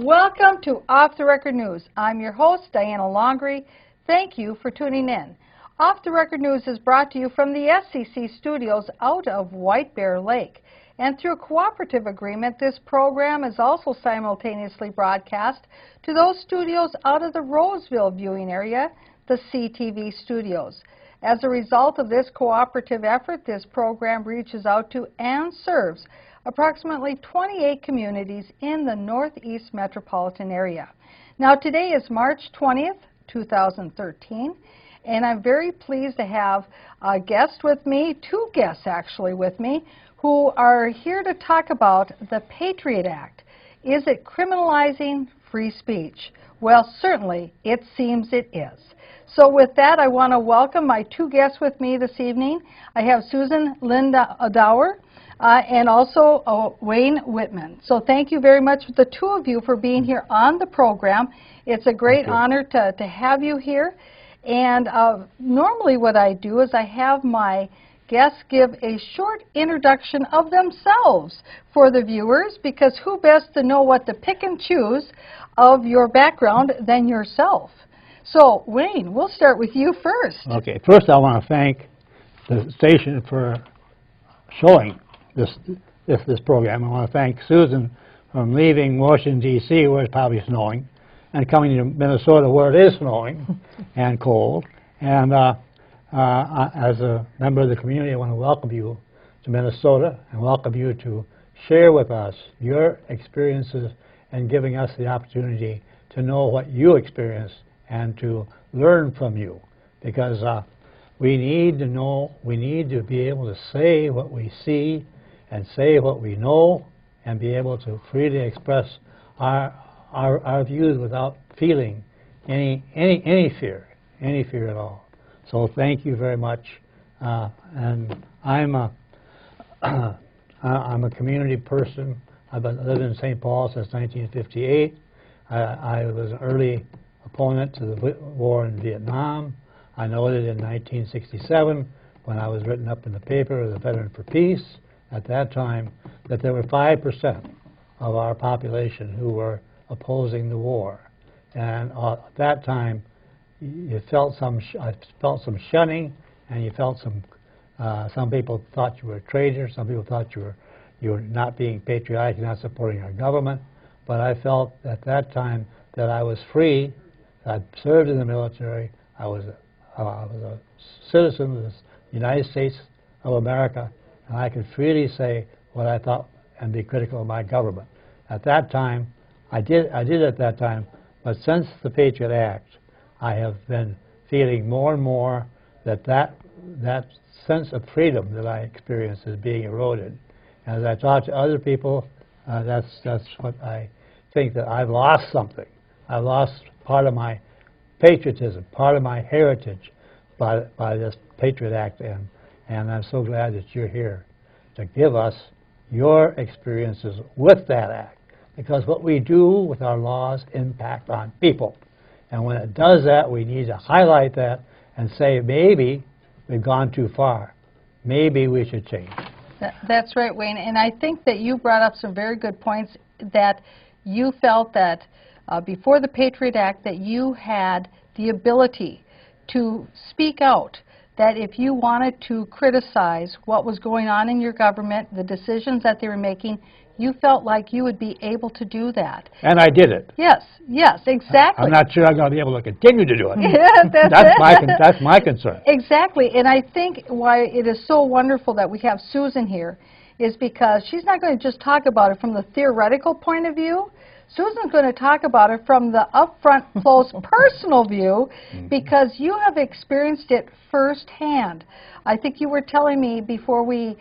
Welcome to Off the Record News. I'm your host, Diana Longry. Thank you for tuning in. Off the Record News is brought to you from the SCC studios out of White Bear Lake. And through a cooperative agreement, this program is also simultaneously broadcast to those studios out of the Roseville viewing area, the CTV studios. As a result of this cooperative effort, this program reaches out to and serves approximately 28 communities in the Northeast metropolitan area. Now today is March 20th, 2013, and I'm very pleased to have a guest with me, two guests actually with me, who are here to talk about the Patriot Act. Is it criminalizing free speech? Well, certainly it seems it is. So with that, I want to welcome my two guests with me this evening. I have Susan Linda Dower and also Wayne Whitman. So thank you very much, the two of you, for being here on the program. It's a great honor to have you here. And normally what I do is I have my guests give a short introduction of themselves for the viewers, because who best to know what to pick and choose of your background than yourself? So, Wayne, we'll start with you first. Okay. First, I want to thank the station for showing this program. I want to thank Susan from leaving Washington, D.C., where it's probably snowing, and coming to Minnesota, where it is snowing and cold. And as a member of the community, I want to welcome you to Minnesota and welcome you to share with us your experiences and giving us the opportunity to know what you experienced and to learn from you, because we need to know, we need to be able to say what we see and say what we know and be able to freely express our views without feeling any fear at all. So thank you very much. And I'm a community person. I've been living in St. Paul since 1958. I was an early opponent to the war in Vietnam. I noted in 1967, when I was written up in the paper as a veteran for peace, at that time, that there were 5% of our population who were opposing the war. And at that time, you felt I felt some shunning, and you felt some people thought you were a traitor, some people thought you were not being patriotic, not supporting our government. But I felt at that time that I was free. I'd served in the military. I was a citizen of the United States of America, and I could freely say what I thought and be critical of my government. At that time, I did at that time, but since the Patriot Act, I have been feeling more and more that sense of freedom that I experienced is being eroded. As I talk to other people, that's what I think, that I've lost something. I've lost part of my patriotism, part of my heritage by this Patriot Act, and I'm so glad that you're here to give us your experiences with that act, because what we do with our laws impact on people. And when it does that, we need to highlight that and say, maybe we've gone too far. Maybe we should change. That's right, Wayne. And I think that you brought up some very good points, that you felt that before the Patriot Act that you had the ability to speak out, that if you wanted to criticize what was going on in your government, the decisions that they were making, you felt like you would be able to do that. And I did it. Yes, yes, exactly. I'm not sure I'm going to be able to continue to do it. Yeah, that's my concern. Exactly, and I think why it is so wonderful that we have Susan here is because she's not going to just talk about it from the theoretical point of view. Susan's going to talk about it from the upfront, close, personal view, because you have experienced it firsthand. I think you were telling me before we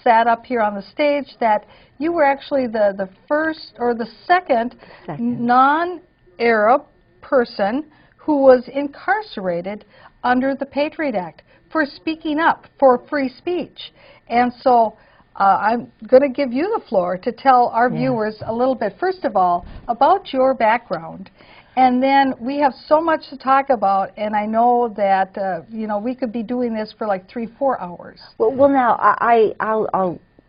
sat up here on the stage that you were actually the first or the second non-Arab person who was incarcerated under the Patriot Act for speaking up for free speech. And so I'm going to give you the floor to tell our viewers a little bit, first of all, about your background. And then we have so much to talk about, and I know that you know, we could be doing this for like 3-4 hours. Well, now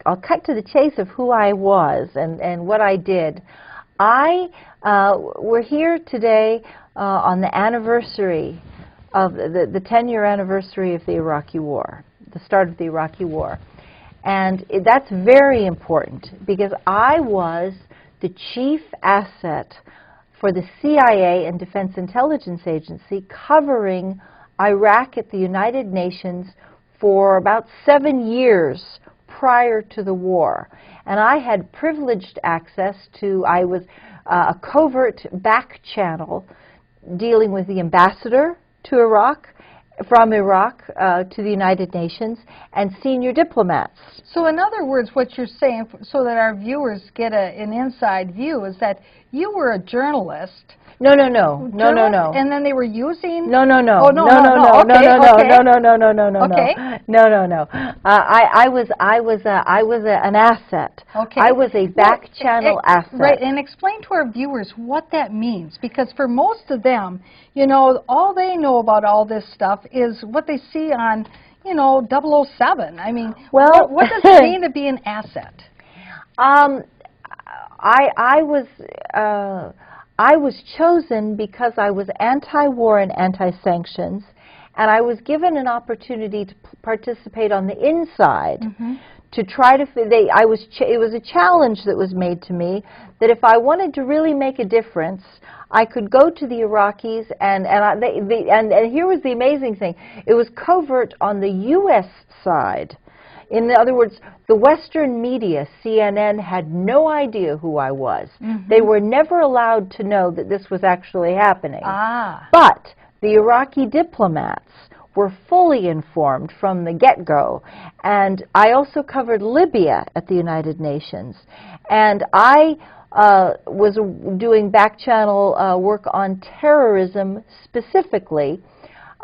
I'll cut to the chase of who I was and what I did. We're here today on the anniversary of the 10-year anniversary of the Iraqi War, the start of the Iraqi War. And that's very important because I was the chief asset for the CIA and Defense Intelligence Agency covering Iraq at the United Nations for about 7 years prior to the war. And I had privileged access to, I was a covert back channel dealing with the ambassador to Iraq, from Iraq to the United Nations, and senior diplomats. So in other words, what you're saying, so that our viewers get an inside view, is that you were a journalist. No. And then they were using. No. Oh, no. Okay. No. I was an asset. Okay. I was a back channel asset. Right. And explain to our viewers what that means, because for most of them, you know, all they know about all this stuff is what they see on, you know, 007. I mean, well, what does it mean to be an asset? I was chosen because I was anti-war and anti-sanctions, and I was given an opportunity to participate on the inside to try to. It was a challenge that was made to me that if I wanted to really make a difference, I could go to the Iraqis, and here was the amazing thing: it was covert on the U.S. side. In other words, the Western media, CNN, had no idea who I was. They were never allowed to know that this was actually happening. But the Iraqi diplomats were fully informed from the get-go. And I also covered Libya at the United Nations. And I was doing back-channel work on terrorism specifically.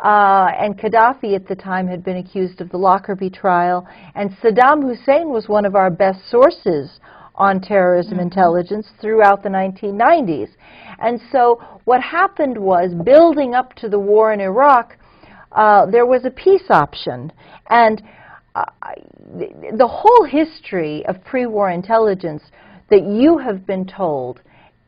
And Gaddafi at the time had been accused of the Lockerbie trial, and Saddam Hussein was one of our best sources on terrorism intelligence throughout the 1990s. And so what happened was, building up to the war in Iraq, there was a peace option. And the whole history of pre-war intelligence that you have been told,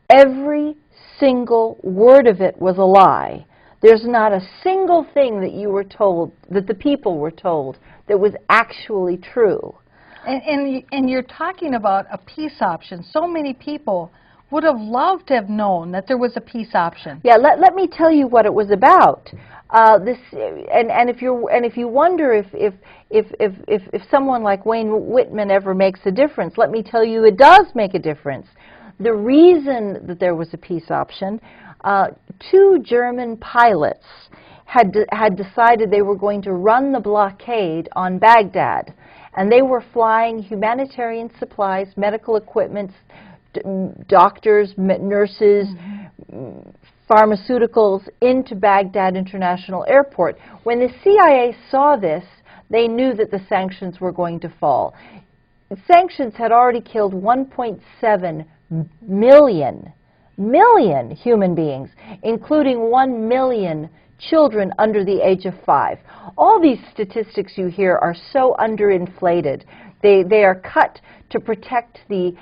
every single word of it was a lie. There's not a single thing that you were told, that the people were told, that was actually true. And you're talking about a peace option. So many people would have loved to have known that there was a peace option. Yeah, let me tell you what it was about. If you wonder if someone like Wayne Whitman ever makes a difference, let me tell you it does make a difference. The reason that there was a peace option, 2 German pilots had decided they were going to run the blockade on Baghdad, and they were flying humanitarian supplies, medical equipment, doctors, nurses, pharmaceuticals into Baghdad International Airport. When the CIA saw this, they knew that the sanctions were going to fall. Sanctions had already killed 1.7 million human beings, including 1 million children under the age of 5. All these statistics you hear are so underinflated. They are cut to protect to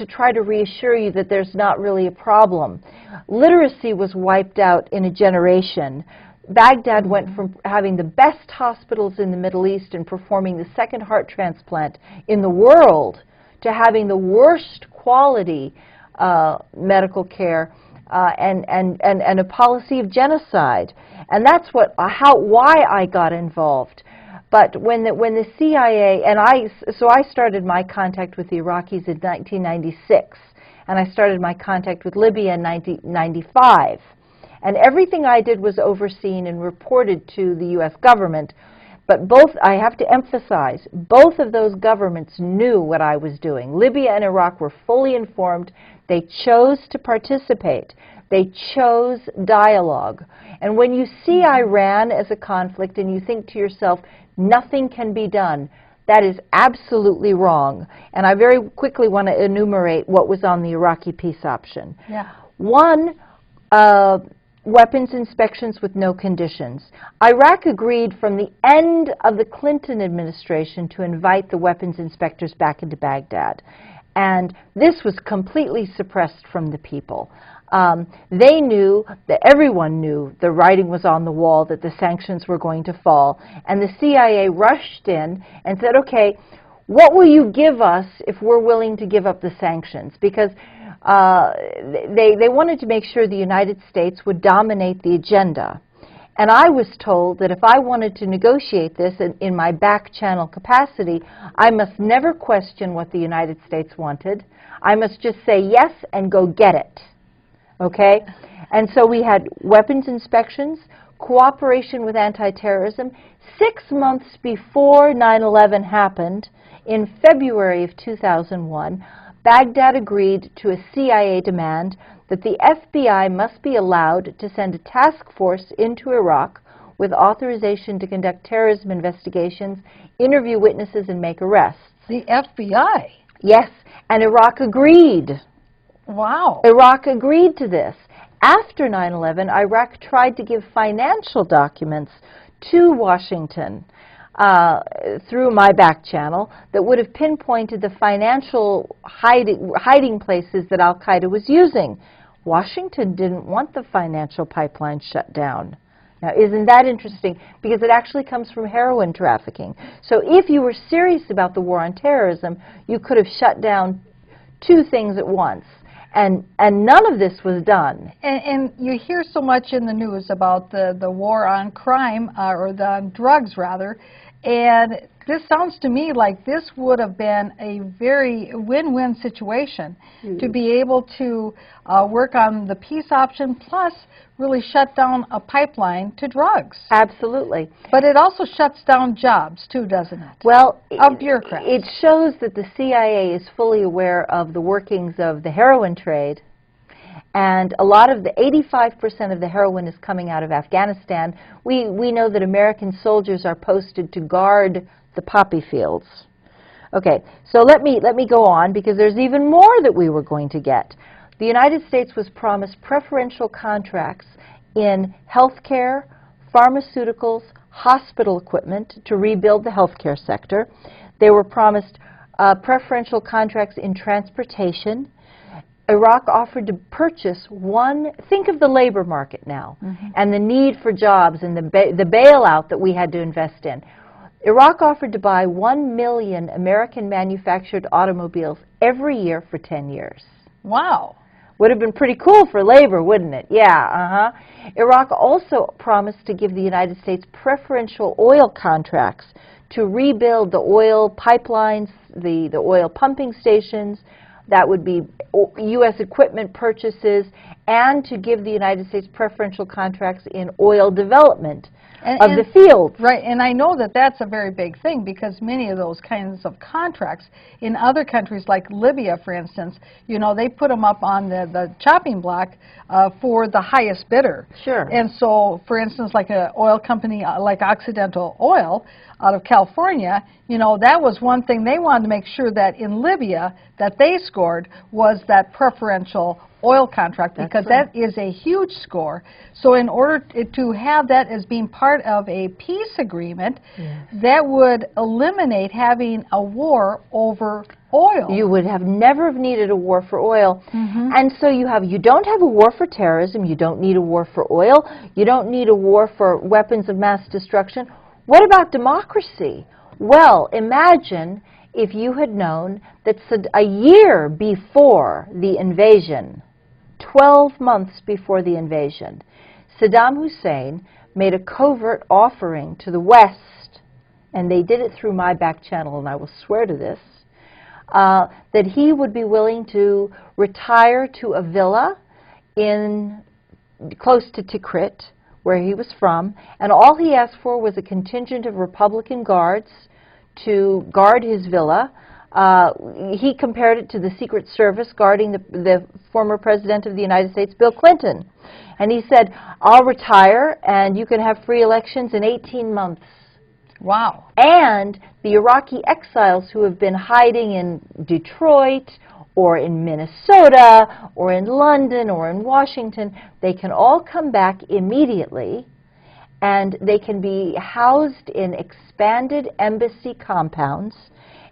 try to reassure you that there's not really a problem. Literacy was wiped out in a generation. Baghdad went from having the best hospitals in the Middle East and performing the 2nd heart transplant in the world to having the worst quality medical care and a policy of genocide. And that's why I got involved. But when the CIA, so I started my contact with the Iraqis in 1996, and I started my contact with Libya in 1995. And everything I did was overseen and reported to the U.S. government. But I have to emphasize, both of those governments knew what I was doing. Libya and Iraq were fully informed. They chose to participate. They chose dialogue. And when you see Iran as a conflict and you think to yourself, nothing can be done, that is absolutely wrong. And I very quickly want to enumerate what was on the Iraqi peace option. Yeah. One, weapons inspections with no conditions. Iraq agreed from the end of the Clinton administration to invite the weapons inspectors back into Baghdad. And this was completely suppressed from the people. They knew, that everyone knew, the writing was on the wall that the sanctions were going to fall. And the CIA rushed in and said, okay, what will you give us if we're willing to give up the sanctions? Because they wanted to make sure the United States would dominate the agenda. And I was told that if I wanted to negotiate this in my back channel capacity, I must never question what the United States wanted. I must just say yes and go get it. Okay? And so we had weapons inspections, cooperation with anti-terrorism. 6 months before 9/11 happened, in February of 2001, Baghdad agreed to a CIA demand that the FBI must be allowed to send a task force into Iraq with authorization to conduct terrorism investigations, interview witnesses, and make arrests. The FBI? Yes, and Iraq agreed. Wow. Iraq agreed to this. After 9/11, Iraq tried to give financial documents to Washington through my back channel that would have pinpointed the financial hiding places that Al-Qaeda was using. Washington didn't want the financial pipeline shut down. Now, isn't that interesting? Because it actually comes from heroin trafficking. So if you were serious about the war on terrorism, you could have shut down 2 things at once. And none of this was done. And you hear so much in the news about the war on crime, or on drugs, rather, and this sounds to me like this would have been a very win-win situation to be able to work on the peace option, plus really shut down a pipeline to drugs. Absolutely. But it also shuts down jobs, too, doesn't it? Well, of bureaucrats. It shows that the CIA is fully aware of the workings of the heroin trade. And a lot of the 85% of the heroin is coming out of Afghanistan. We know that American soldiers are posted to guard the poppy fields. Okay, so let me go on, because there's even more that we were going to get. The United States was promised preferential contracts in healthcare, pharmaceuticals, hospital equipment to rebuild the healthcare sector. They were promised preferential contracts in transportation. Iraq offered to purchase think of the labor market now, and the need for jobs and the bailout that we had to invest in. Iraq offered to buy 1 million American-manufactured automobiles every year for 10 years. Wow. Would have been pretty cool for labor, wouldn't it? Yeah, Iraq also promised to give the United States preferential oil contracts to rebuild the oil pipelines, the oil pumping stations. That would be U.S. equipment purchases, and to give the United States preferential contracts in oil development of the fields. Right, and I know that that's a very big thing, because many of those kinds of contracts in other countries, like Libya, for instance, you know, they put them up on the chopping block for the highest bidder. Sure. And so, for instance, like an oil company like Occidental Oil out of California, you know, that was one thing they wanted to make sure that in Libya that they scored was that preferential oil contract, because that is a huge score. So in order to have that as being part of a peace agreement, that would eliminate having a war over oil. You would have never have needed a war for oil. And so you don't have a war for terrorism, you don't need a war for oil, you don't need a war for weapons of mass destruction. What about democracy? Well, imagine if you had known that a year before the invasion, 12 months before the invasion, Saddam Hussein made a covert offering to the West, and they did it through my back channel, and I will swear to this, that he would be willing to retire to a villa close to Tikrit, where he was from, and all he asked for was a contingent of Republican guards to guard his villa. He compared it to the Secret Service guarding the former President of the United States, Bill Clinton. And he said, I'll retire and you can have free elections in 18 months. Wow. And the Iraqi exiles who have been hiding in Detroit or in Minnesota or in London or in Washington, they can all come back immediately, and they can be housed in expanded embassy compounds,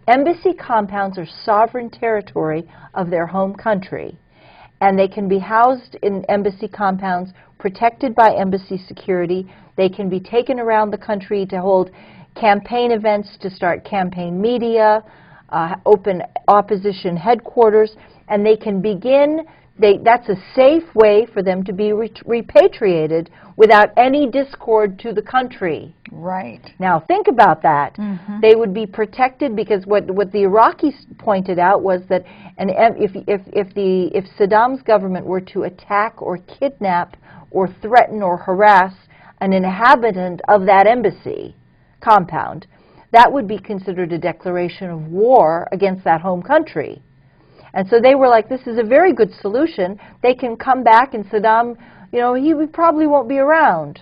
Embassy compounds are sovereign territory of their home country, and they can be housed in embassy compounds, protected by embassy security. They can be taken around the country to hold campaign events, to start campaign media, open opposition headquarters, and they can begin, that's a safe way for them to be repatriated without any discord to the country. Right. Now think about that. They would be protected because what the Iraqis pointed out was that if Saddam's government were to attack or kidnap or threaten or harass an inhabitant of that embassy compound, that would be considered a declaration of war against that home country. And so they were like, this is a very good solution. They can come back and Saddam, you know, he probably won't be around.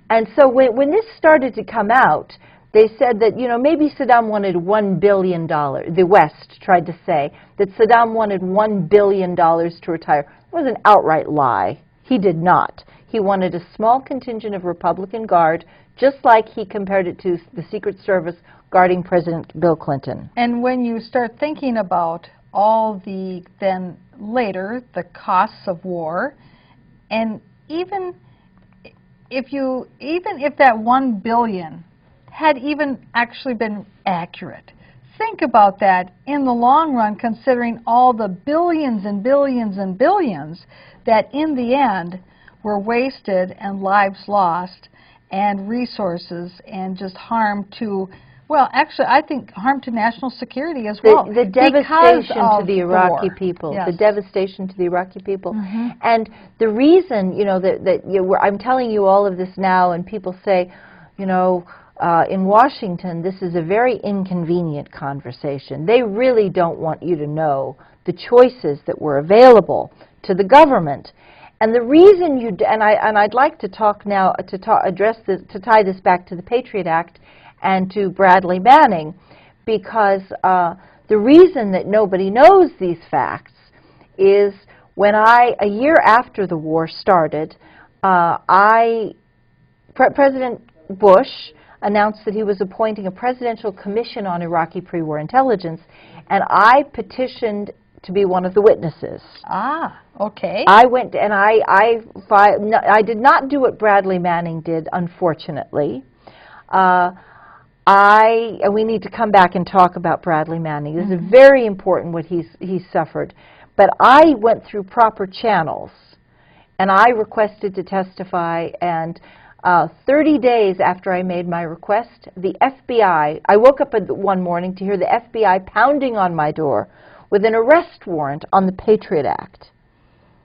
And so when this started to come out, they said that, you know, maybe Saddam wanted $1 billion. The West tried to say that Saddam wanted $1 billion to retire. It was an outright lie. He did not. He wanted a small contingent of Republican Guard, just like he compared it to the Secret Service guarding President Bill Clinton. And when you start thinking about all the, then later, the costs of war, and even if that $1 billion had even actually been accurate, think about that in the long run, considering all the billions and billions and billions that in the end were wasted and lives lost and resources and just harm to, well, actually, I think harm to national security as well. The devastation to the Iraqi war. people. Yes. The devastation to the Iraqi people. And the reason, you know, I'm telling you all of this now, and people say, you know, in Washington, this is a very inconvenient conversation. They really don't want you to know the choices that were available to the government. And the reason I'd like to talk now to tie this back to the Patriot Act and to Bradley Manning, because the reason that nobody knows these facts is when a year after the war started, President Bush announced that he was appointing a presidential commission on Iraqi pre-war intelligence, and I petitioned to be one of the witnesses. Ah, okay. I went and I did not do what Bradley Manning did, unfortunately. We need to come back and talk about Bradley Manning. This is very important what he's suffered. But I went through proper channels, and I requested to testify, and 30 days after I made my request, the FBI, I woke up one morning to hear the FBI pounding on my door with an arrest warrant on the Patriot Act.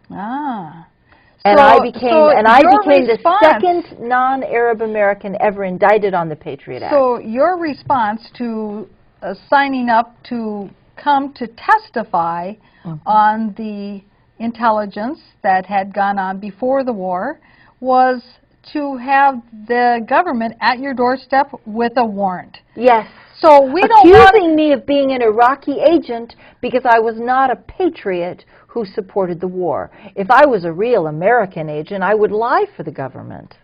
Ah. And I became the response, second non-Arab American ever indicted on the Patriot Act. So your response to signing up to come to testify on the intelligence that had gone on before the war was to have the government at your doorstep with a warrant. Yes. So we don't want accusing me of being an Iraqi agent because I was not a patriot who supported the war. If I was a real American agent, I would lie for the government.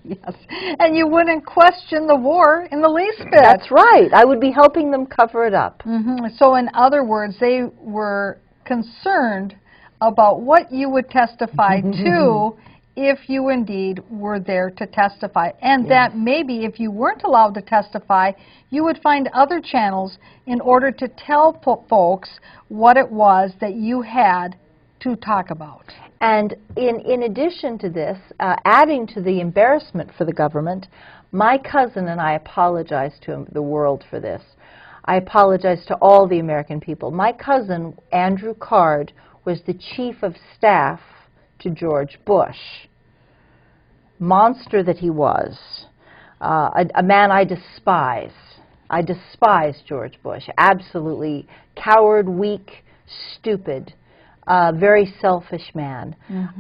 Yes, and you wouldn't question the war in the least bit. That's right. I would be helping them cover it up. So in other words, they were concerned about what you would testify to if you indeed were there to testify, and that maybe if you weren't allowed to testify, you would find other channels in order to tell folks what it was that you had to talk about. And in addition to this, adding to the embarrassment for the government, my cousin, and I apologize to the world for this, I apologize to all the American people. My cousin, Andrew Card, was the chief of staff to George Bush. Monster that he was, a man I despise. I despise George Bush. Absolutely coward, weak, stupid, very selfish man.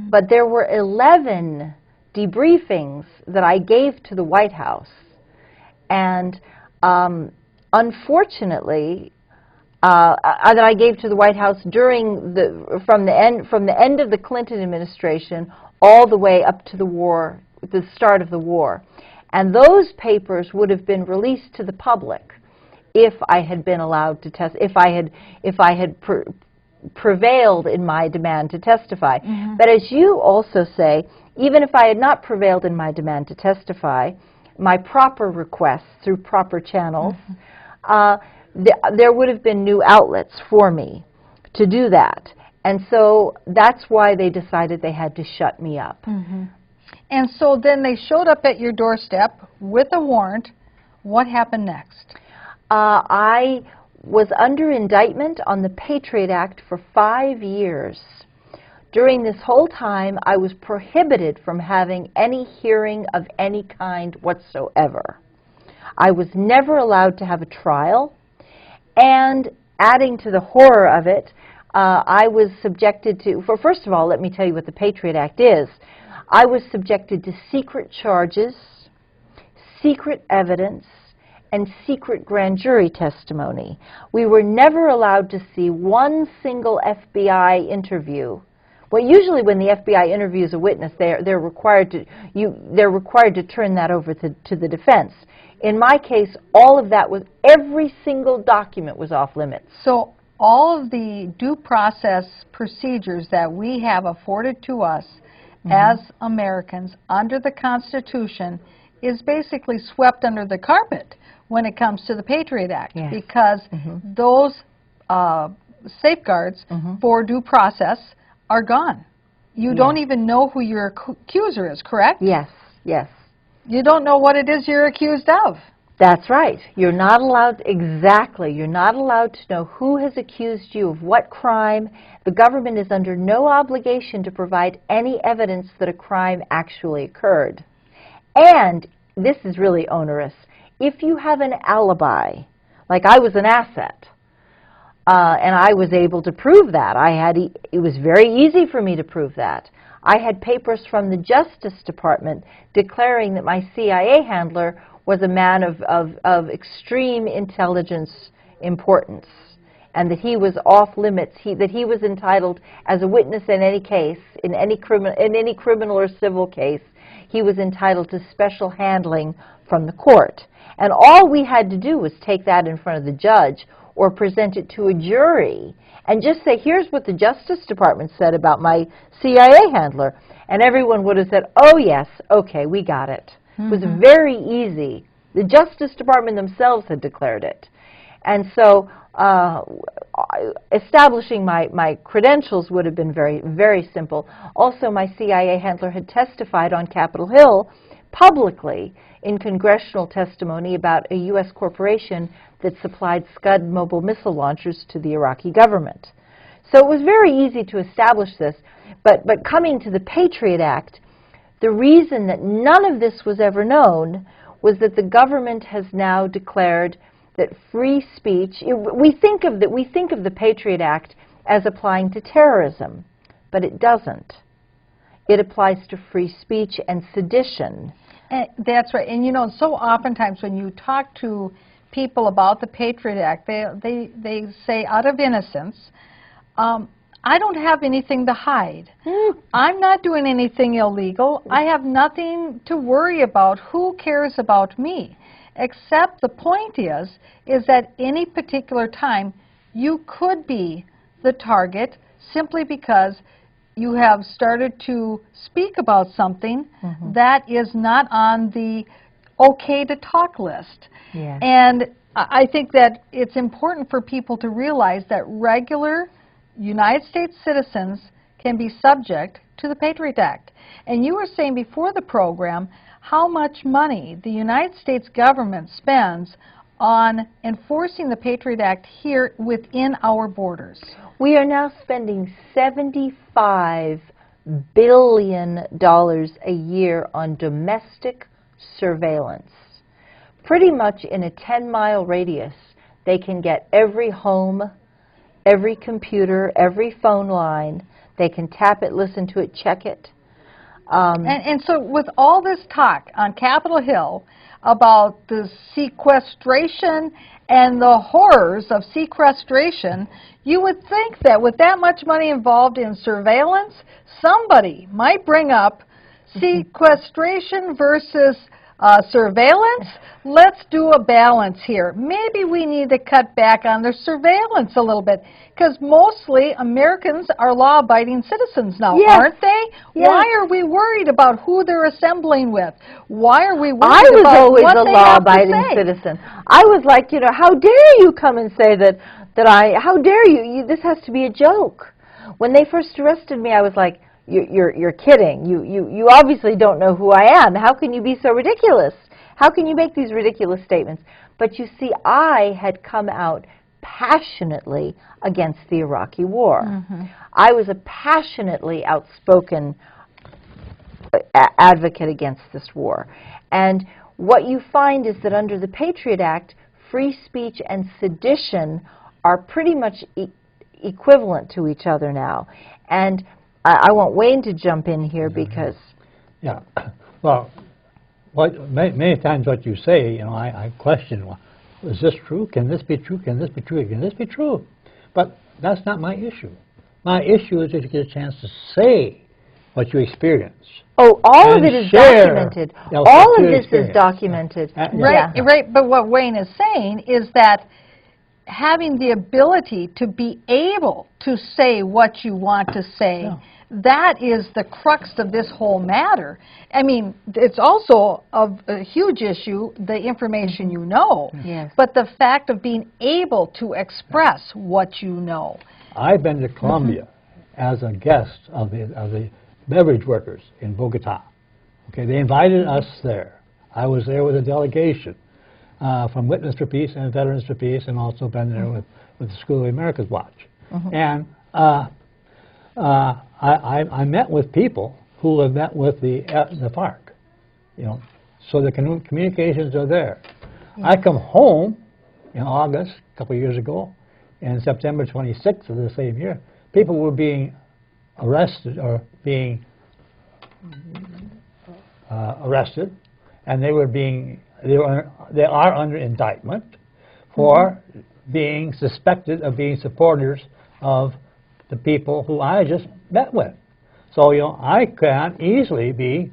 But there were 11 debriefings that I gave to the White House, and unfortunately, that I gave to the White House during from the end of the Clinton administration all the way up to the war, the start of the war. And those papers would have been released to the public if I had been allowed to test, if I had prevailed in my demand to testify. But as you also say, even if I had not prevailed in my demand to testify, my proper requests through proper channels, there would have been new outlets for me to do that. And so that's why they decided they had to shut me up. And so then they showed up at your doorstep with a warrant. What happened next? I was under indictment on the Patriot Act for 5 years. During this whole time, I was prohibited from having any hearing of any kind whatsoever. I was never allowed to have a trial, and adding to the horror of it, I was subjected to, first of all, let me tell you what the Patriot Act is. I was subjected to secret charges, secret evidence, and secret grand jury testimony. We were never allowed to see one single FBI interview. Well, usually when the FBI interviews a witness, they're required to turn that over to the defense. In my case, all of that was, every single document was off limits. So all of the due process procedures that we have afforded to us as Americans under the Constitution is basically swept under the carpet when it comes to the Patriot Act, because those safeguards for due process are gone. You don't even know who your accuser is, correct? Yes, yes. You don't know what it is you're accused of. That's right. You're not allowed, exactly, you're not allowed to know who has accused you of what crime. The government is under no obligation to provide any evidence that a crime actually occurred. And, this is really onerous, if you have an alibi, like I was an asset, and I was able to prove that. It was very easy for me to prove that. I had papers from the Justice Department declaring that my CIA handler was a man of extreme intelligence importance, and that he was off limits, that he was entitled as a witness in any case, in any criminal or civil case, he was entitled to special handling from the court. And all we had to do was take that in front of the judge or present it to a jury and just say, here's what the Justice Department said about my CIA handler. And everyone would have said, oh yes, okay, we got it. It was very easy. The Justice Department themselves had declared it. And so establishing my credentials would have been very, very simple. Also, my CIA handler had testified on Capitol Hill publicly in congressional testimony about a U.S. corporation that supplied Scud mobile missile launchers to the Iraqi government. So it was very easy to establish this. But coming to the Patriot Act, the reason that none of this was ever known was that the government has now declared that free speech, we think of the Patriot Act as applying to terrorism, but it doesn't. It applies to free speech and sedition. That's right. And you know, so oftentimes when you talk to people about the Patriot Act, they say out of innocence, I don't have anything to hide. I'm not doing anything illegal. I have nothing to worry about. Who cares about me? Except the point is that any particular time you could be the target simply because you have started to speak about something that is not on the okay to talk list. Yeah. And I think that it's important for people to realize that regular United States citizens can be subject to the Patriot Act. And you were saying before the program how much money the United States government spends on enforcing the Patriot Act here within our borders. We are now spending $75 billion a year on domestic surveillance. Pretty much in a 10-mile radius, they can get every home, every computer, every phone line. They can tap it, listen to it, check it. And so with all this talk on Capitol Hill about the sequestration and the horrors of sequestration, you would think that with that much money involved in surveillance, somebody might bring up sequestration versus Surveillance? Let's do a balance here. Maybe we need to cut back on the surveillance a little bit, because mostly Americans are law-abiding citizens now, Yes. aren't they? Yes. Why are we worried about who they're assembling with? Why are we worried I was about always what a they have to law-abiding say? citizen. I was like, you know, how dare you come and say how dare you, this has to be a joke. When they first arrested me, I was like, you're kidding. You obviously don't know who I am. How can you be so ridiculous? How can you make these ridiculous statements? But you see, I had come out passionately against the Iraqi war. Mm-hmm. I was a passionately outspoken advocate against this war. And what you find is that under the Patriot Act, free speech and sedition are pretty much equivalent to each other now. And I want Wayne to jump in here because... Yeah. Well, many times what you say, you know, I question, well, is this true? Can this be true? Can this be true? Can this be true? But that's not my issue. My issue is that you get a chance to say what you experience. Oh, all of and it is share, documented. you know, All what of you this is experience. documented. Right, Yeah. right. But what Wayne is saying is that having the ability to be able to say what you want to say, that is the crux of this whole matter. I mean, it's also a huge issue, the information you know, Yes. but the fact of being able to express what you know. I've been to Colombia as a guest of the beverage workers in Bogota. Okay, they invited us there. I was there with a delegation from Witness for Peace and Veterans for Peace, and also been there with the School of the Americas Watch. And I met with people who have met with the FARC, you know, so the communications are there. I come home in August, a couple of years ago, and September 26th of the same year, people were being arrested or being arrested, and they are under indictment for being suspected of being supporters of the people who I just met with. So, you know, I can't easily be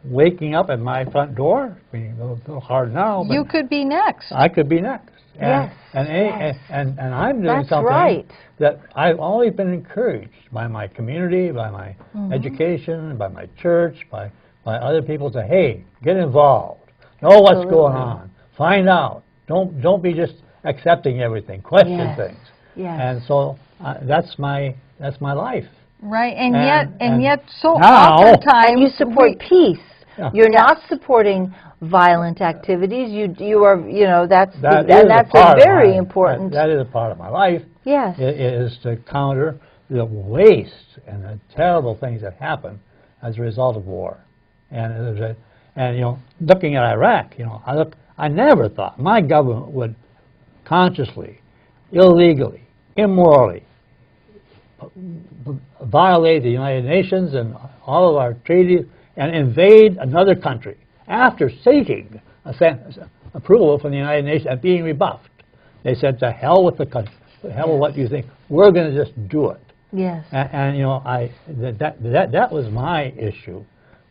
waking up at my front door, being a little hard now, but You could be next. I could be next. And, Yes, and I'm doing That's something right. that I've always been encouraged by my community, by my education, by my church, by other people to, hey, get involved, know what's going on, find out. Don't be just accepting everything, question things. Yes. And so that's my life. Right, And yet so now- oftentimes And you support peace. Yeah. You're not supporting violent activities. You are, you know, that's That and is that's part a of very my- important. That is a part of my life. Yes. Is to counter the waste and the terrible things that happen as a result of war. And you know, looking at Iraq, you know, I never thought my government would consciously, illegally, immorally violate the United Nations and all of our treaties and invade another country after seeking approval from the United Nations and being rebuffed. They said, to hell with the country, to hell with what you think, we're going to just do it. Yes. And you know, that was my issue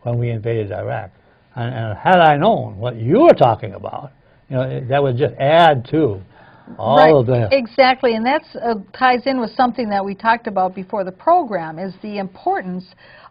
when we invaded Iraq. And had I known what you were talking about, you know, that would just add to all of the... Exactly, and that ties in with something that we talked about before the program, is the importance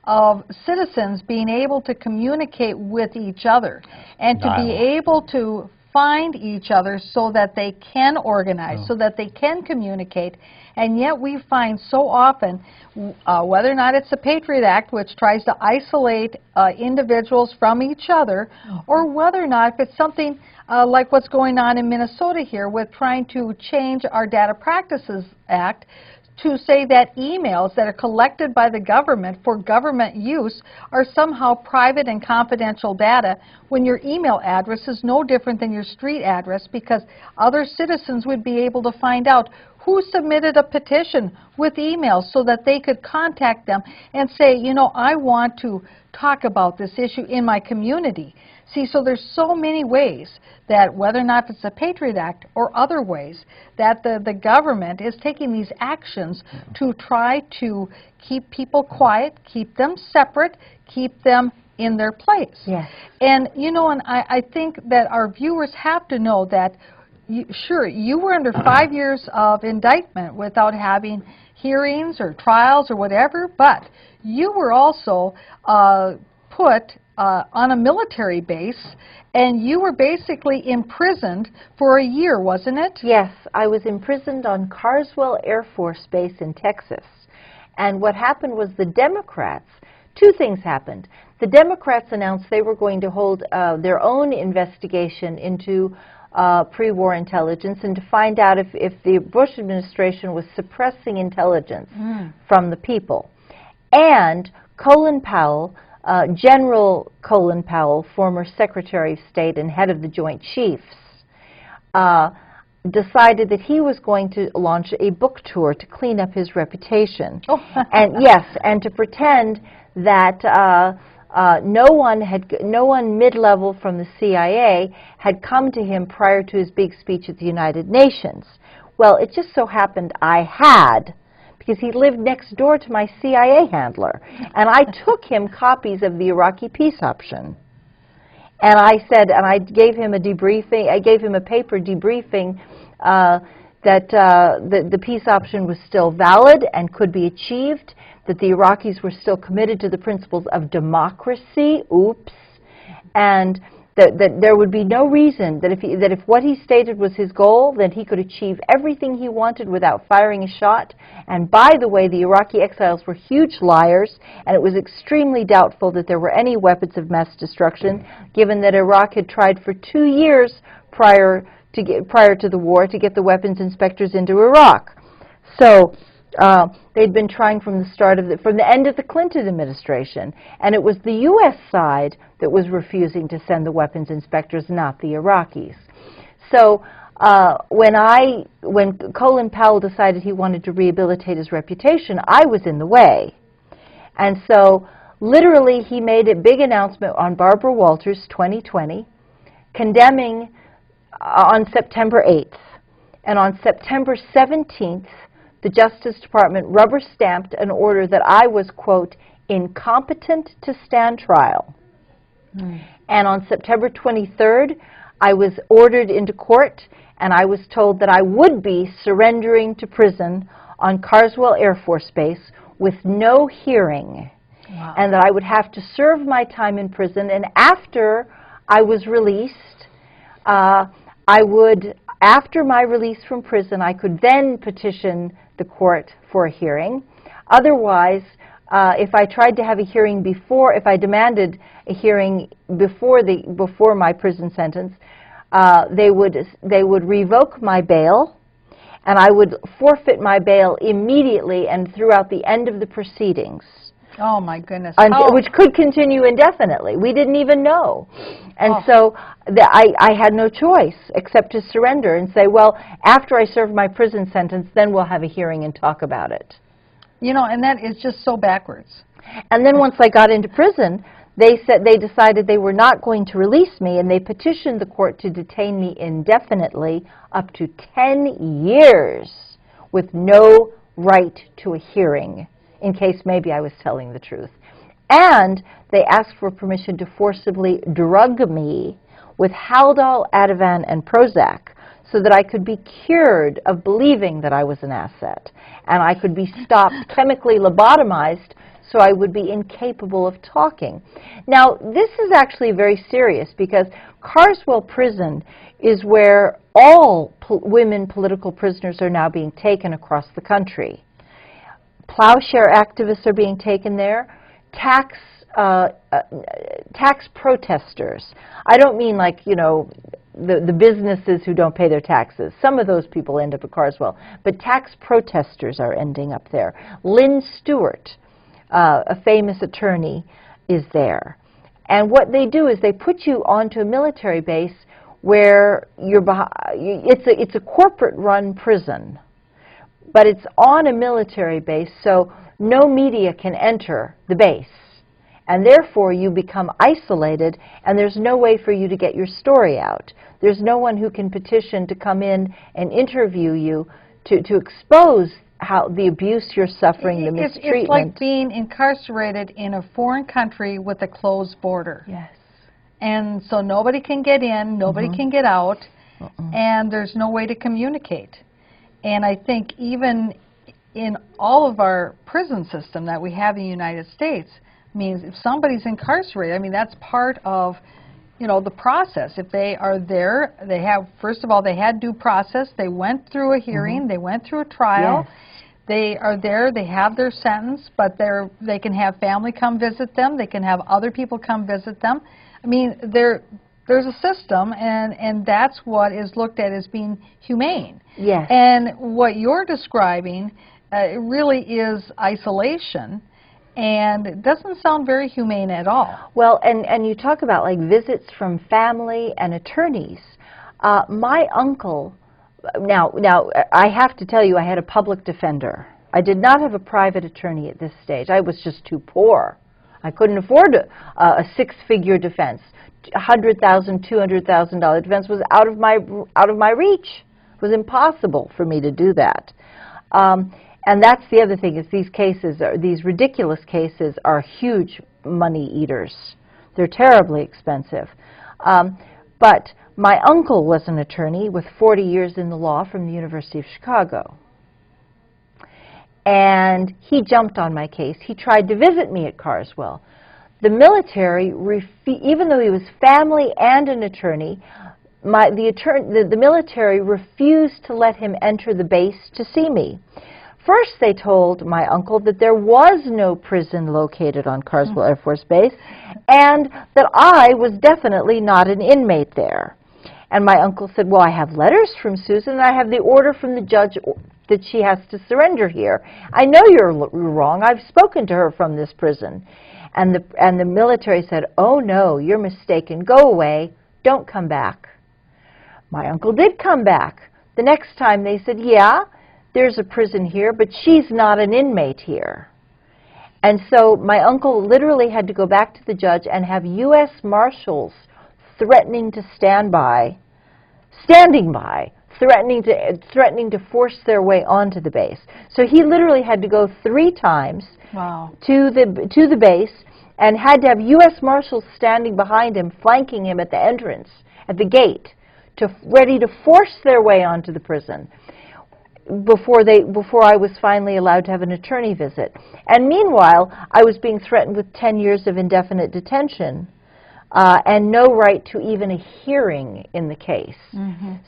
of citizens being able to communicate with each other and to be able to find each other so that they can organize, so that they can communicate. And yet we find so often, whether or not it's the Patriot Act, which tries to isolate individuals from each other, or whether or not if it's something like what's going on in Minnesota here with trying to change our Data Practices Act to say that emails that are collected by the government for government use are somehow private and confidential data, when your email address is no different than your street address, because other citizens would be able to find out who submitted a petition with emails so that they could contact them and say, you know, I want to talk about this issue in my community. See, so there's so many ways that, whether or not it's the Patriot Act or other ways, that the government is taking these actions to try to keep people quiet, keep them separate, keep them in their place. Yes. And, you know, and I think that our viewers have to know that, sure, you were under 5 years of indictment without having hearings or trials or whatever, but you were also put on a military base, and you were basically imprisoned for a year, wasn't it? Yes, I was imprisoned on Carswell Air Force Base in Texas. And what happened was the Democrats, two things happened. The Democrats announced they were going to hold their own investigation into pre-war intelligence and to find out if the Bush administration was suppressing intelligence from the people. And Colin Powell, General Colin Powell, former Secretary of State and head of the Joint Chiefs, decided that he was going to launch a book tour to clean up his reputation. Oh. And yes, and to pretend that no one mid-level from the CIA had come to him prior to his big speech at the United Nations. Well, it just so happened I had, because he lived next door to my CIA handler, and I took him copies of the Iraqi peace option. And I said, and I gave him a debriefing, I gave him a paper debriefing that the peace option was still valid and could be achieved, that the Iraqis were still committed to the principles of democracy, and that there would be no reason that if what he stated was his goal, then he could achieve everything he wanted without firing a shot. And by the way, the Iraqi exiles were huge liars, and it was extremely doubtful that there were any weapons of mass destruction, given that Iraq had tried for 2 years prior to the war to get the weapons inspectors into Iraq. So they'd been trying from the end of the Clinton administration, and it was the U.S. side that was refusing to send the weapons inspectors, not the Iraqis. So when Colin Powell decided he wanted to rehabilitate his reputation, I was in the way. And so literally he made a big announcement on Barbara Walters 2020, condemning on September 8th. And on September 17th, the Justice Department rubber-stamped an order that I was, quote, incompetent to stand trial. And on September 23rd, I was ordered into court, and I was told that I would be surrendering to prison on Carswell Air Force Base with no hearing, and that I would have to serve my time in prison, and after I was released, after my release from prison, I could then petition the court for a hearing. Otherwise, if I tried to have a hearing before, if I demanded a hearing before my prison sentence, they would revoke my bail, and I would forfeit my bail immediately and throughout the end of the proceedings. Oh, my goodness. Which could continue indefinitely. We didn't even know. And so I had no choice except to surrender and say, well, after I serve my prison sentence, then we'll have a hearing and talk about it. You know, and that is just so backwards. And then once I got into prison, they decided they were not going to release me, and they petitioned the court to detain me indefinitely up to 10 years with no right to a hearing, in case maybe I was telling the truth. And they asked for permission to forcibly drug me with Haldol, Ativan, and Prozac so that I could be cured of believing that I was an asset, and I could be stopped, chemically lobotomized, so I would be incapable of talking. Now, this is actually very serious, because Carswell Prison is where all women political prisoners are now being taken across the country. Plowshare activists are being taken there. Tax protesters. I don't mean like, you know, the businesses who don't pay their taxes. Some of those people end up at Carswell. But tax protesters are ending up there. Lynn Stewart, a famous attorney, is there. And what they do is they put you onto a military base where it's a corporate-run prison. But it's on a military base, so no media can enter the base. And therefore, you become isolated, and there's no way for you to get your story out. There's no one who can petition to come in and interview you to expose how the abuse you're suffering, the mistreatment. It's like being incarcerated in a foreign country with a closed border. Yes. And so nobody can get in, nobody can get out, and there's no way to communicate. And I think even in all of our prison system that we have in the United States, means if somebody's incarcerated, I mean, that's part of, you know, the process. If they are there, they have, first of all, they had due process. They went through a hearing. They went through a trial. Yes. They are there. They have their sentence, but they can have family come visit them. They can have other people come visit them. I mean, there's a system, and that's what is looked at as being humane. Yes. And what you're describing it really is isolation, and it doesn't sound very humane at all. Well, and you talk about like visits from family and attorneys. My uncle, now I have to tell you, I had a public defender. I did not have a private attorney at this stage. I was just too poor. I couldn't afford a six-figure defense. $100,000, $200,000 defense was out of my reach. It was impossible for me to do that. And that's the other thing, is these cases, these ridiculous cases, are huge money eaters. They're terribly expensive. But my uncle was an attorney with 40 years in the law from the University of Chicago. And he jumped on my case. He tried to visit me at Carswell. The military, even though he was family and an attorney, the military refused to let him enter the base to see me. First, they told my uncle that there was no prison located on Carswell Air Force Base, and that I was definitely not an inmate there. And my uncle said, well, I have letters from Susan, and I have the order from the judge that she has to surrender here. I know you're wrong. I've spoken to her from this prison. And the military said, oh, no, you're mistaken. Go away. Don't come back. My uncle did come back. The next time they said, yeah, there's a prison here, but she's not an inmate here. And so my uncle literally had to go back to the judge and have U.S. Marshals threatening to standing by, threatening to force their way onto the base. So he literally had to go 3 times to the base, and had to have U.S. Marshals standing behind him, flanking him at the entrance, at the gate, ready to force their way onto the prison before I was finally allowed to have an attorney visit. And meanwhile, I was being threatened with 10 years of indefinite detention and no right to even a hearing in the case.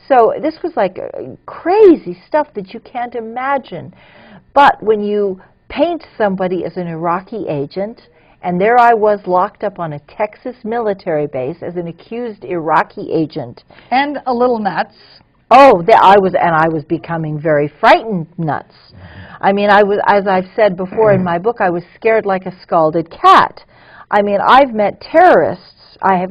So this was like crazy stuff that you can't imagine. But when you paint somebody as an Iraqi agent, and there I was locked up on a Texas military base as an accused Iraqi agent. And a little nuts. Oh, I was becoming very frightened nuts. I mean, as I've said before in my book, I was scared like a scalded cat. I mean, I've met terrorists. I have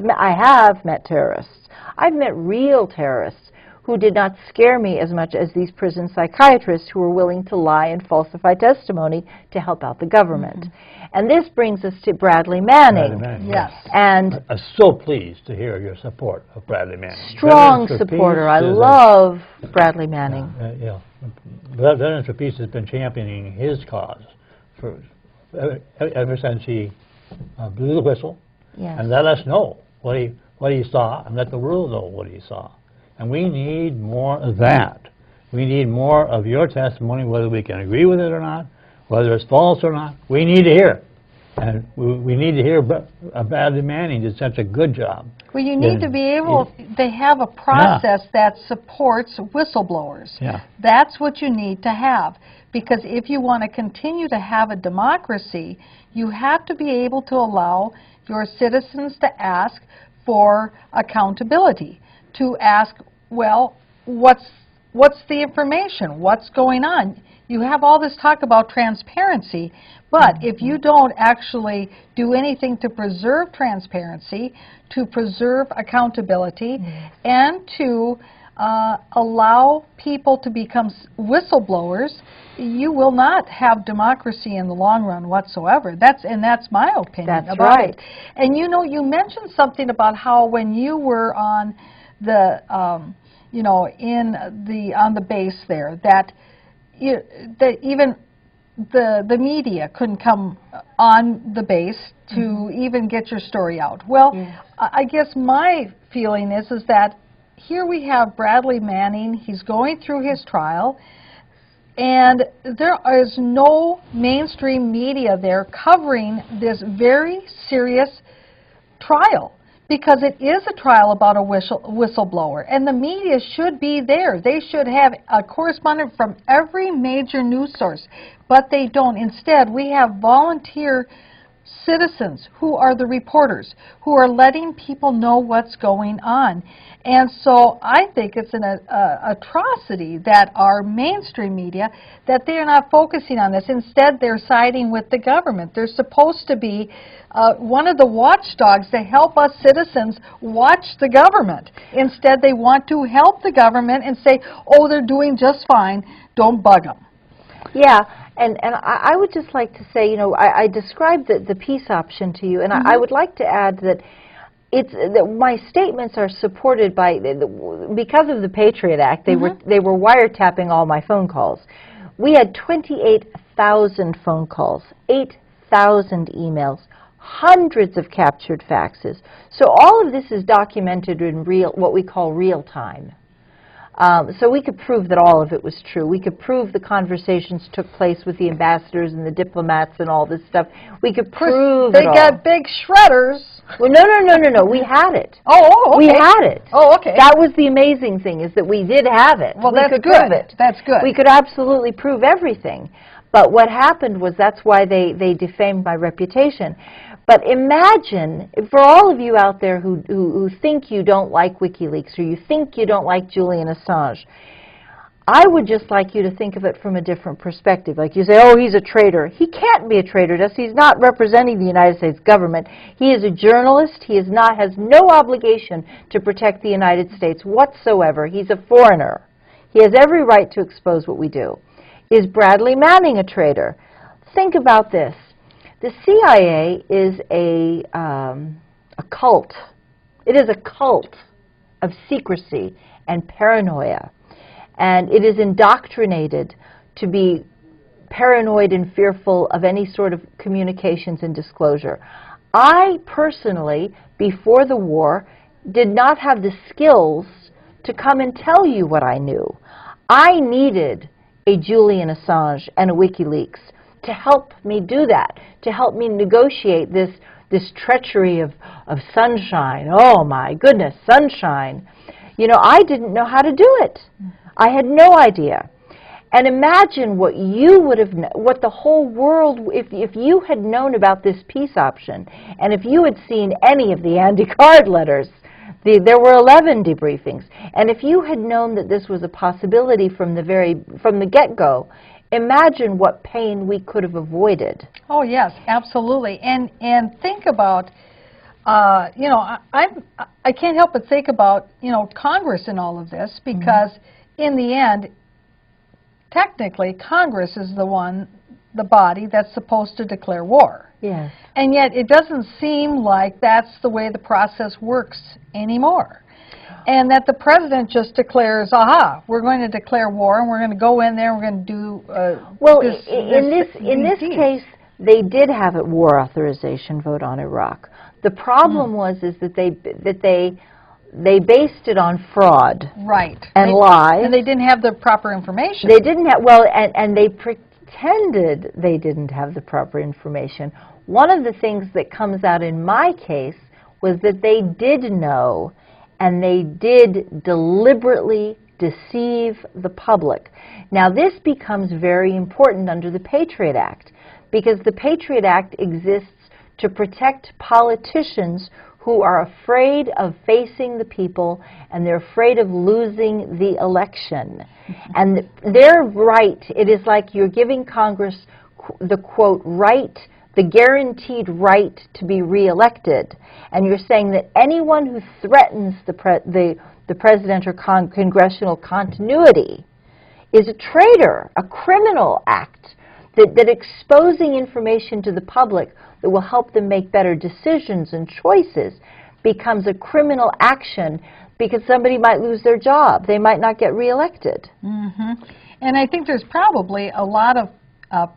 met terrorists. I've met real terrorists who did not scare me as much as these prison psychiatrists who were willing to lie and falsify testimony to help out the government. And this brings us to Bradley Manning. Yes. And I'm so pleased to hear your support of Bradley Manning. Strong supporter. I love Bradley Manning. Veterans for Peace has been championing his cause ever since he blew the whistle and let us know what he saw, and let the world know what he saw. And we need more of that. We need more of your testimony, whether we can agree with it or not, whether it's false or not. We need to hear it. And we need to hear Bradley Manning did such a good job. Well, you need to be able, they have a process that supports whistleblowers. That's what you need to have. Because if you want to continue to have a democracy, you have to be able to allow your citizens to ask for accountability, to ask, well, what's the information? What's going on? You have all this talk about transparency, but if you don't actually do anything to preserve transparency, to preserve accountability, and to allow people to become whistleblowers, you will not have democracy in the long run whatsoever. That's my opinion about it. And you know, you mentioned something about how when you were on the, on the base there, that that even the media couldn't come on the base to even get your story out. Well, I guess my feeling is that here we have Bradley Manning. He's going through his trial, and there is no mainstream media there covering this very serious trial, because it is a trial about a whistleblower, and the media should be there. They should have a correspondent from every major news source, but they don't. Instead, we have volunteer citizens who are the reporters, who are letting people know what's going on. And so I think it's an atrocity that our mainstream media, that they are not focusing on this. Instead, they're siding with the government. They're supposed to be one of the watchdogs to help us citizens watch the government. Instead, they want to help the government and say, oh, they're doing just fine, don't bug them. Yeah, and I would just like to say, you know, I described the peace option to you, and I would like to add that that my statements are supported by, because of the Patriot Act, they were wiretapping all my phone calls. We had 28,000 phone calls, 8,000 emails, hundreds of captured faxes. So all of this is documented in what we call real time. So we could prove that all of it was true. We could prove the conversations took place with the ambassadors and the diplomats and all this stuff. We could prove They it all. got big shredders. Well, no. We had it. Oh, okay. We had it. Oh, okay. That was the amazing thing, is that we did have it. Well, we that's could good. Prove it. That's good. We could absolutely prove everything. But what happened was, that's why they defamed my reputation. But imagine, for all of you out there who think you don't like WikiLeaks, or you think you don't like Julian Assange, I would just like you to think of it from a different perspective. Like you say, oh, he's a traitor. He can't be a traitor. He's not representing the United States government. He is a journalist. He has no obligation to protect the United States whatsoever. He's a foreigner. He has every right to expose what we do. Is Bradley Manning a traitor? Think about this. The CIA is a cult. It is a cult of secrecy and paranoia. And it is indoctrinated to be paranoid and fearful of any sort of communications and disclosure. I personally, before the war, did not have the skills to come and tell you what I knew. I needed a Julian Assange and a WikiLeaks to help me do that, to help me negotiate this treachery of sunshine. Oh my goodness, sunshine. You know, I didn't know how to do it. I had no idea. And imagine what you would have, what the whole world, if you had known about this peace option, and if you had seen any of the Andy Card letters, there were 11 debriefings, and if you had known that this was a possibility from the get-go, imagine what pain we could have avoided. Oh yes, absolutely. And think about, you know, I can't help but think about, you know, Congress in all of this, because in the end, technically, Congress is the body that's supposed to declare war. Yes. And yet it doesn't seem like that's the way the process works anymore. And that the president just declares, aha, we're going to declare war, and we're going to go in there and we're going to do well, in this case, they did have a war authorization vote on Iraq. The problem was that they based it on fraud, right, and lies, and they didn't have the proper information. They didn't have, well, and they pretended they didn't have the proper information. One of the things that comes out in my case was that they did know, and they did deliberately deceive the public. Now, this becomes very important under the Patriot Act, because the Patriot Act exists to protect politicians who are afraid of facing the people, and they're afraid of losing the election. And their right, it is like you're giving Congress the, quote, right, the guaranteed right to be reelected. And you're saying that anyone who threatens the president or congressional continuity is a traitor, a criminal act, that exposing information to the public that will help them make better decisions and choices becomes a criminal action because somebody might lose their job. They might not get reelected. Mm-hmm. And I think there's probably a lot of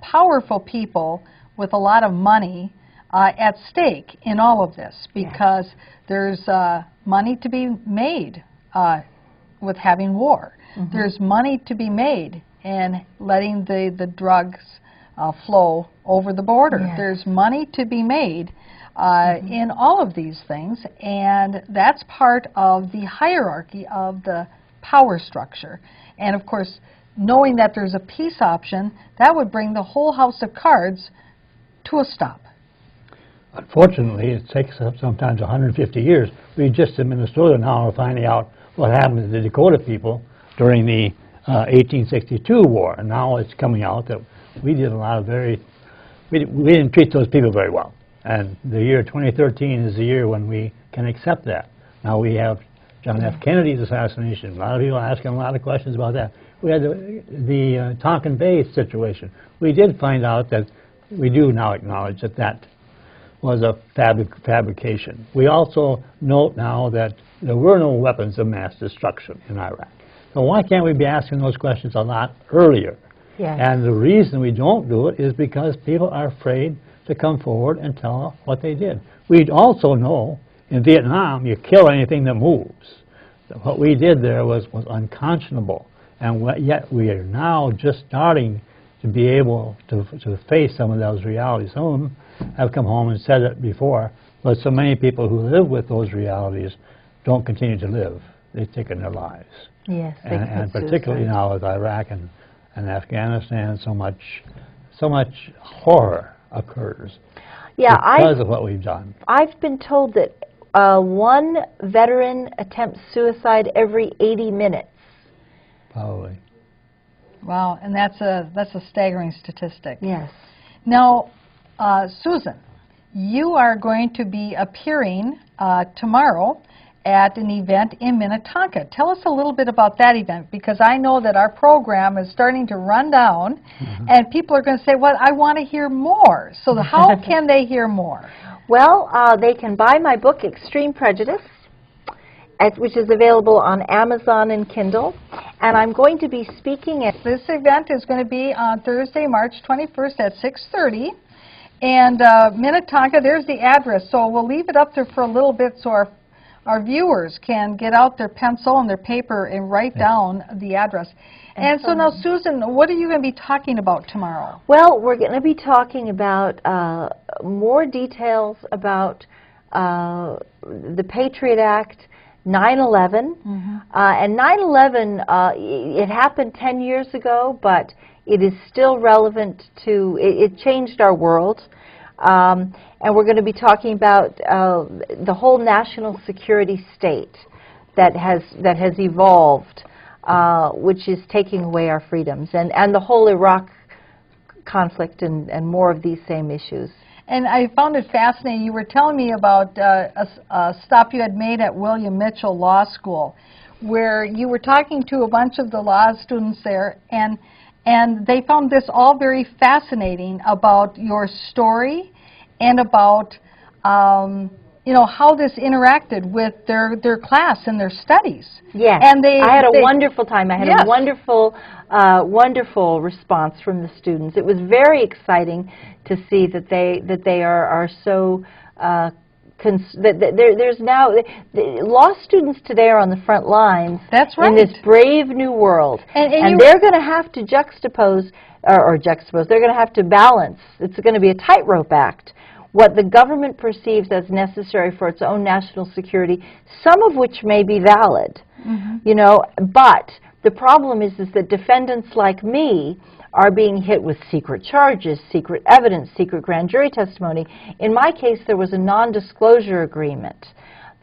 powerful people with a lot of money at stake in all of this, because there's money to be made with having war. Mm-hmm. There's money to be made in letting the drugs flow over the border. Yes. There's money to be made in all of these things, and that's part of the hierarchy of the power structure. And of course, knowing that there's a peace option, that would bring the whole house of cards to a stop. Unfortunately, it takes sometimes 150 years. We just in Minnesota now are finding out what happened to the Dakota people during the 1862 war, and now it's coming out that we did a lot of we didn't treat those people very well. And the year 2013 is the year when we can accept that. Now we have John F. Kennedy's assassination. A lot of people are asking a lot of questions about that. We had the Tonkin Bay situation. We did find out that we do now acknowledge that that was a fabrication. We also note now that there were no weapons of mass destruction in Iraq. So why can't we be asking those questions a lot earlier? Yes. And the reason we don't do it is because people are afraid to come forward and tell what they did. We also know in Vietnam you kill anything that moves. What we did there was unconscionable, and yet we are now just starting to be able to face some of those realities. Some of them have come home and said it before, but so many people who live with those realities don't continue to live. They've taken their lives. Yes, and particularly now with Iraq and Afghanistan, so much horror occurs because of what we've done. I've been told that one veteran attempts suicide every 80 minutes. Probably. Wow, and that's a staggering statistic. Yes. Now, Susan, you are going to be appearing tomorrow at an event in Minnetonka. Tell us a little bit about that event, because I know that our program is starting to run down, and people are going to say, well, I want to hear more. So how can they hear more? Well, they can buy my book, Extreme Prejudice, which is available on Amazon and Kindle. And I'm going to be speaking at... This event is going to be on Thursday, March 21st at 6:30. And Minnetonka, there's the address. So we'll leave it up there for a little bit so our viewers can get out their pencil and their paper and write down the address. And so now, Susan, what are you going to be talking about tomorrow? Well, we're going to be talking about more details about the Patriot Act, 9/11. And 9/11, it happened 10 years ago, but it is still relevant to, it changed our world. And we're going to be talking about the whole national security state that has evolved, which is taking away our freedoms, and the whole Iraq conflict and more of these same issues. And I found it fascinating. You were telling me about a stop you had made at William Mitchell Law School, where you were talking to a bunch of the law students there, and they found this all very fascinating about your story and about you know, how this interacted with their class and their studies. Yes, and I had a wonderful time. I had a wonderful, wonderful response from the students. It was very exciting to see that they are so. There's now law students today are on the front lines. That's right. In this brave new world, and they're going to have to juxtapose or juxtapose. They're going to have to balance. It's going to be a tightrope act. What the government perceives as necessary for its own national security, some of which may be valid, you know, but the problem is that defendants like me are being hit with secret charges, secret evidence, secret grand jury testimony. In my case, there was a non-disclosure agreement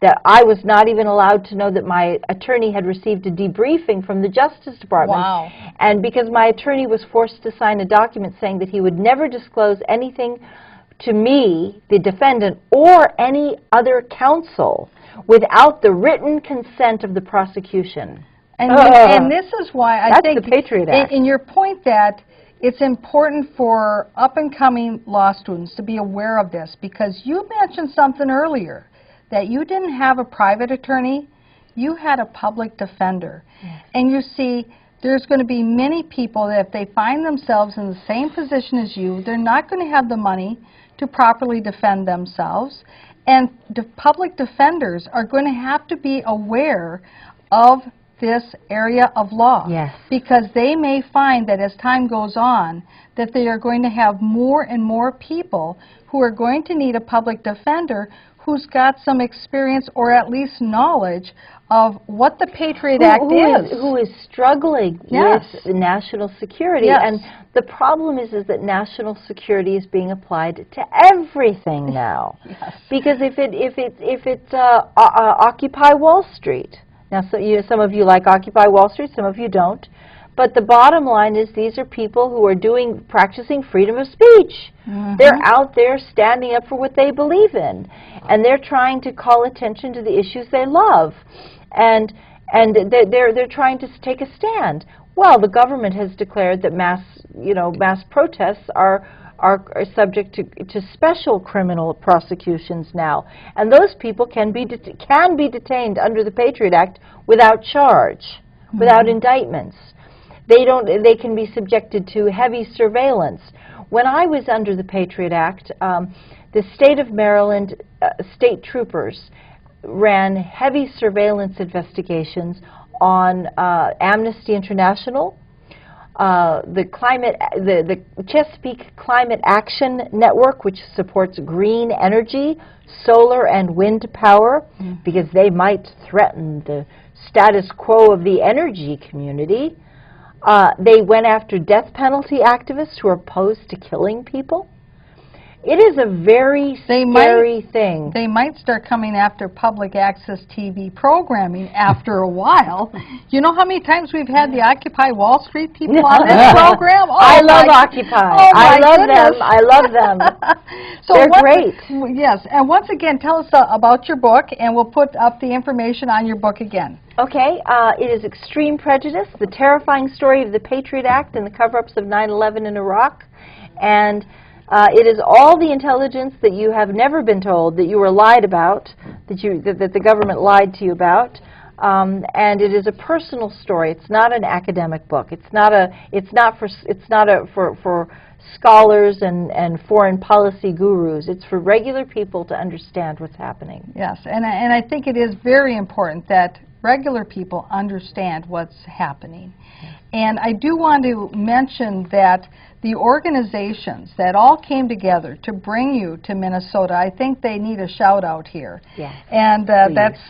that I was not even allowed to know that my attorney had received a debriefing from the Justice Department. Wow. And because my attorney was forced to sign a document saying that he would never disclose anything to me, the defendant, or any other counsel without the written consent of the prosecution. And this is why I think, the Patriot Act. In your point that it's important for up-and-coming law students to be aware of this, because you mentioned something earlier, that you didn't have a private attorney, you had a public defender. And you see, there's going to be many people that if they find themselves in the same position as you, they're not going to have the money to properly defend themselves. And the public defenders are going to have to be aware of this area of law. Yes. Because they may find that as time goes on, that they are going to have more and more people who are going to need a public defender who's got some experience or at least knowledge of what the Patriot Act is. Who is struggling Yes. with national security. Yes. And the problem is that national security is being applied to everything now. Yes. Because if it's Occupy Wall Street. Now, some of you like Occupy Wall Street, some of you don't. But the bottom line is these are people who are practicing freedom of speech. They're out there standing up for what they believe in. And they're trying to call attention to the issues they love. And they're trying to take a stand. Well, the government has declared that mass protests are subject to special criminal prosecutions now, and those people can be detained under the Patriot Act without charge, without indictments. They can be subjected to heavy surveillance. When I was under the Patriot Act, the state of Maryland state troopers ran heavy surveillance investigations on Amnesty International, the Chesapeake Climate Action Network, which supports green energy, solar and wind power, because they might threaten the status quo of the energy community. They went after death penalty activists who are opposed to killing people. It is a very scary thing. They might start coming after public access TV programming after a while. You know how many times we've had the Occupy Wall Street people on this program? Oh, I love Occupy. Oh, I love goodness. them. I love them. So they're great. Yes, and once again, tell us about your book, and we'll put up the information on your book again. Okay, it is Extreme Prejudice, the terrifying story of the Patriot Act and the cover-ups of 9/11 in Iraq. And it is all the intelligence that you have never been told, that you were lied about, that the government lied to you about, and it is a personal story. It's not an academic book. It's not for scholars and foreign policy gurus. It's for regular people to understand what's happening. Yes, and I think it is very important that regular people understand what's happening. And I do want to mention that the organizations that all came together to bring you to Minnesota, I think they need a shout out here. Yes, and that's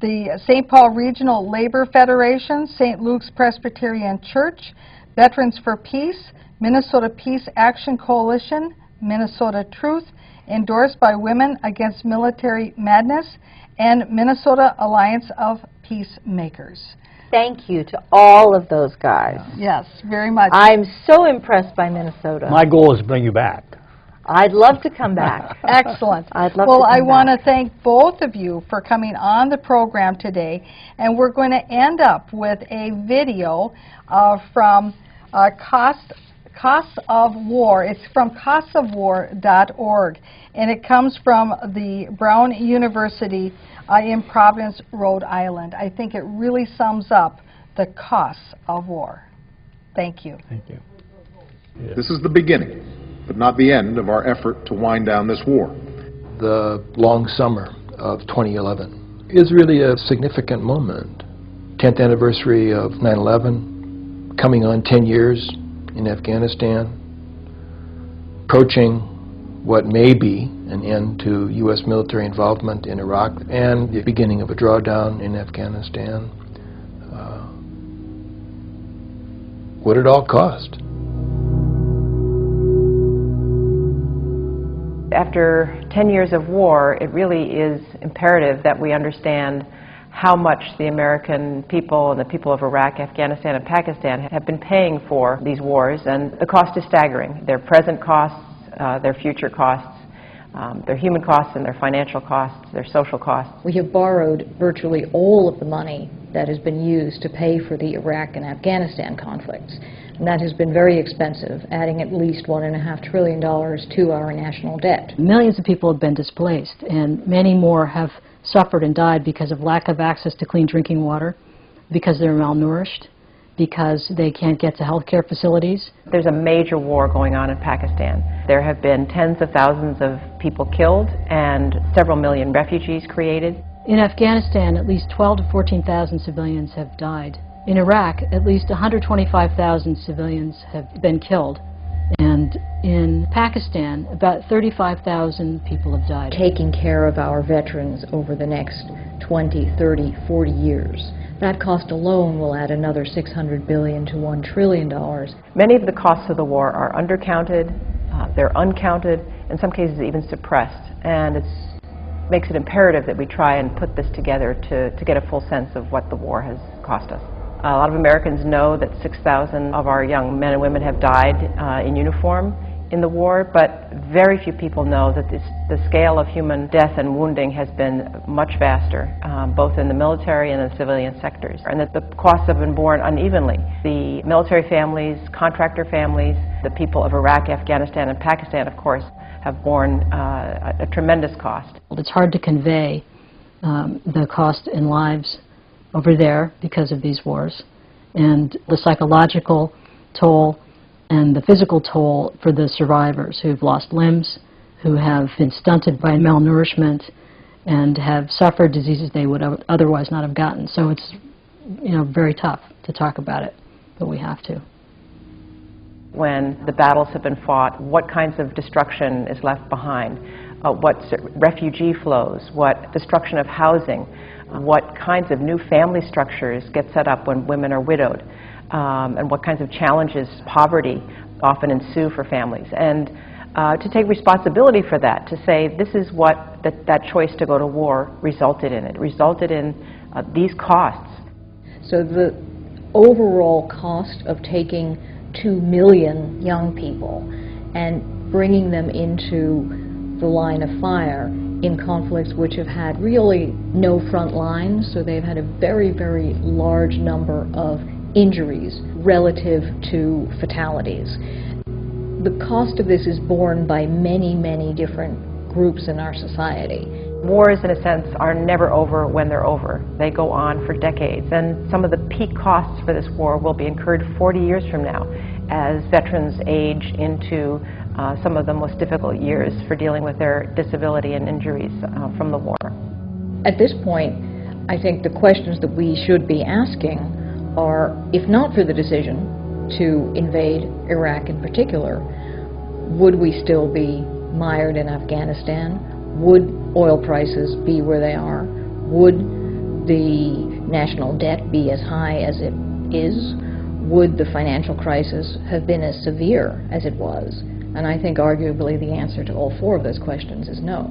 the St. Paul Regional Labor Federation, St. Luke's Presbyterian Church, Veterans for Peace, Minnesota Peace Action Coalition, Minnesota Truth, endorsed by Women Against Military Madness, and Minnesota Alliance of Peacemakers. Thank you to all of those guys. Yes, very much. I'm so impressed by Minnesota. My goal is to bring you back. I'd love to come back. Excellent. I'd love well, to come I want to back. thank both of you for coming on the program today, and we're going to end up with a video from Costs of War. It's from costsofwar.org, and it comes from the Brown University in Providence, Rhode Island. I think it really sums up the costs of war. Thank you. Thank you. Yeah. This is the beginning, but not the end of our effort to wind down this war. The long summer of 2011 is really a significant moment. 10th anniversary of 9/11, coming on 10 years in Afghanistan, approaching what may be an end to U.S. military involvement in Iraq, and the beginning of a drawdown in Afghanistan. What it all cost. After 10 years of war, it really is imperative that we understand how much the American people and the people of Iraq, Afghanistan, and Pakistan have been paying for these wars, and the cost is staggering. Their present costs, their future costs, their human costs and their financial costs, their social costs. We have borrowed virtually all of the money that has been used to pay for the Iraq and Afghanistan conflicts. And that has been very expensive, adding at least $1.5 trillion to our national debt. Millions of people have been displaced, and many more have suffered and died because of lack of access to clean drinking water, because they're malnourished, because they can't get to health care facilities. There's a major war going on in Pakistan. There have been tens of thousands of people killed and several million refugees created. In Afghanistan, at least 12,000 to 14,000 civilians have died. In Iraq, at least 125,000 civilians have been killed. And in Pakistan, about 35,000 people have died. Taking care of our veterans over the next 20, 30, 40 years. That cost alone will add another $600 billion to $1 trillion. Many of the costs of the war are undercounted, they're uncounted, in some cases even suppressed. And it makes it imperative that we try and put this together to get a full sense of what the war has cost us. A lot of Americans know that 6,000 of our young men and women have died in uniform in the war, but very few people know that the scale of human death and wounding has been much vaster, both in the military and the civilian sectors, and that the costs have been borne unevenly. The military families, contractor families, the people of Iraq, Afghanistan, and Pakistan, of course, have borne a tremendous cost. It's hard to convey the cost in lives over there because of these wars, and the psychological toll and the physical toll for the survivors who've lost limbs, who have been stunted by malnourishment, and have suffered diseases they would otherwise not have gotten. So it's, very tough to talk about it, but we have to. When the battles have been fought, what kinds of destruction is left behind, what refugee flows, what destruction of housing, what kinds of new family structures get set up when women are widowed, and what kinds of challenges, poverty, often ensue for families. And to take responsibility for that, to say this is what that choice to go to war resulted in. It resulted in these costs. So the overall cost of taking 2 million young people and bringing them into the line of fire in conflicts which have had really no front lines, so they've had a very, very large number of injuries relative to fatalities. The cost of this is borne by many, many different groups in our society. Wars, in a sense, are never over when they're over. They go on for decades, and some of the peak costs for this war will be incurred 40 years from now as veterans age into some of the most difficult years for dealing with their disability and injuries from the war. At this point, I think the questions that we should be asking are, if not for the decision to invade Iraq in particular, would we still be mired in Afghanistan? Would oil prices be where they are? Would the national debt be as high as it is? Would the financial crisis have been as severe as it was? And I think arguably the answer to all four of those questions is no.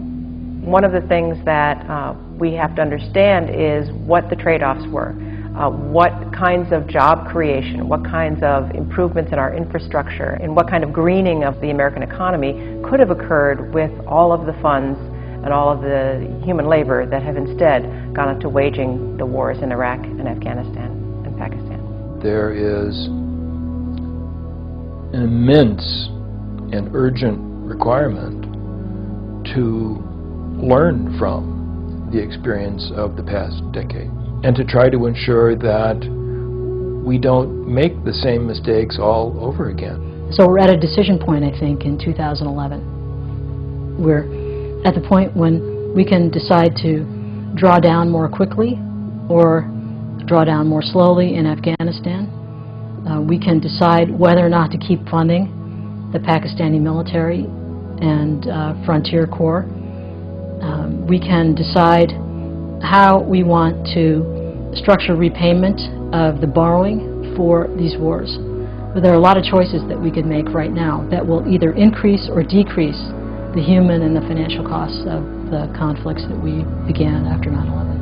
One of the things that we have to understand is what the trade-offs were. What kinds of job creation, what kinds of improvements in our infrastructure, and what kind of greening of the American economy could have occurred with all of the funds and all of the human labor that have instead gone into waging the wars in Iraq and Afghanistan and Pakistan. There is an immense and urgent requirement to learn from the experience of the past decade and to try to ensure that we don't make the same mistakes all over again. So we're at a decision point, I think, in 2011. We're at the point when we can decide to draw down more quickly or draw down more slowly in Afghanistan. We can decide whether or not to keep funding the Pakistani military and Frontier Corps. We can decide how we want to structure repayment of the borrowing for these wars. But there are a lot of choices that we could make right now that will either increase or decrease the human and the financial costs of the conflicts that we began after 9/11.